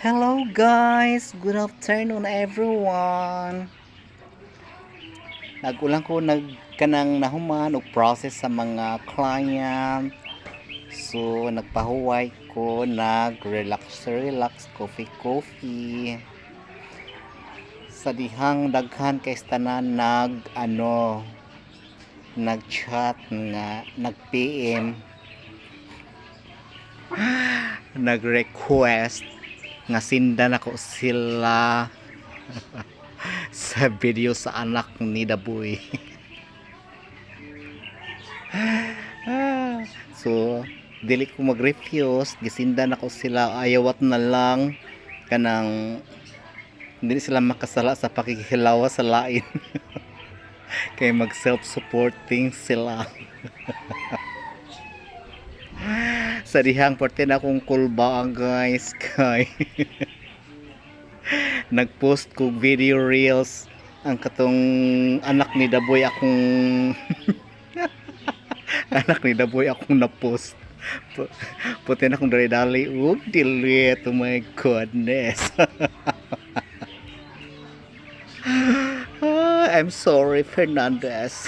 Hello guys, good afternoon everyone. Nagulang ko nagkanang nahuman og process sa mga client. So nagpahuway ko, relax coffee. Sa dihang daghan kay tanan nag-chat nga nag-PM nag-request nga sindan ako sila sa video sa anak ni Daboy. So dili ko mag-refuse, gisindan ako sila, ayawat na lang kanang hindi sila makasala sa pakikilawa sa lain. Kay mag self-supporting sila. Sa dihang parte na akong kulba guys kay nagpost ko video reels ang katong anak ni Daboy akong anak ni Daboy akong na-post. Puti na akong dali-dali delete, oh my goodness. I'm sorry Fernandez.